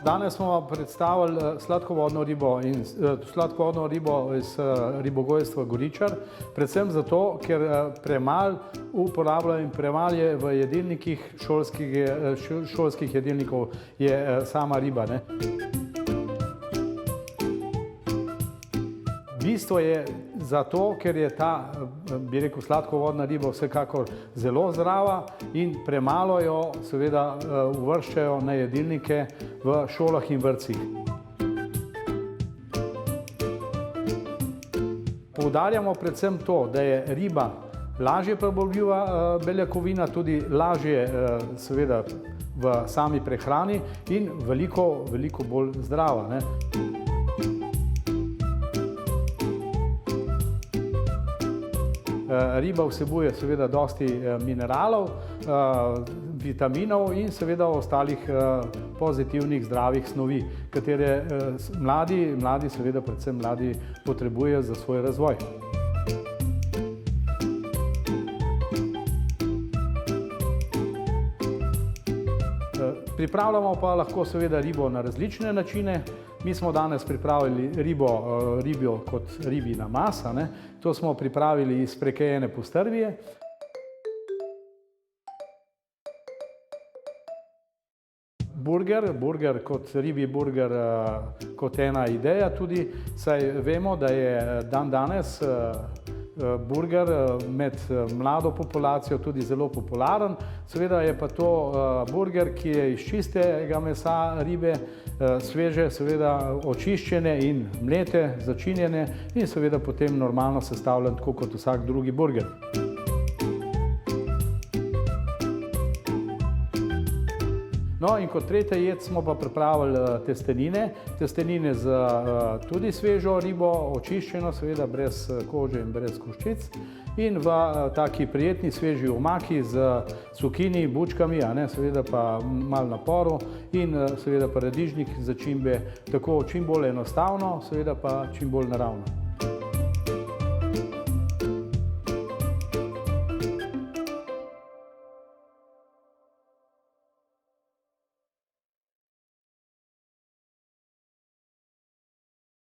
Danes smo vam predstavili sladkovodno ribo in sladkovodno ribo iz ribogojstva Goričar, predvsem zato, ker premalo uporabljajo in premalo je v jedilnikih, šolskih jedilnikov je sama riba, ne. Bistvo je zato, ker je ta, bi rekel, sladkovodna riba vsekakor zelo zdrava in premalo jo seveda uvrščajo na jedilnike v šolah in vrtcih. Poudarjamo predvsem to, da je riba lažje prebavljiva beljakovina, tudi lažje seveda v sami prehrani in veliko bolj zdrava, ne. Riba vsebuje seveda dosti mineralov, vitaminov in seveda ostalih pozitivnih zdravih snovi, katere mladi seveda predvsem mladi potrebujejo za svoj razvoj. Pripravljamo pa lahko seveda ribo na različne načine. Mi smo danes pripravili ribo kot ribji namaz, ne. To smo pripravili iz prekejene postrvije. Burger kot ribji burger, kot ena ideja tudi, saj vemo, da je dandanes burger med mlado populacijo tudi zelo popularen. Seveda je pa to burger, ki je iz čistega mesa ribe, sveže, seveda očiščene in mlete, začinjene in seveda potem normalno sestavljen, tako kot vsak drugi burger. No, in kot tretja jed smo pa pripravili testenine z tudi svežo ribo, očiščeno, seveda brez kože in brez koščic. In v taki prijetni sveži omaki z cukini, bučkami, a ne, seveda pa malo na poru in seveda paradižnik, začimbe, tako čim bolj enostavno, seveda pa čim bolj naravno.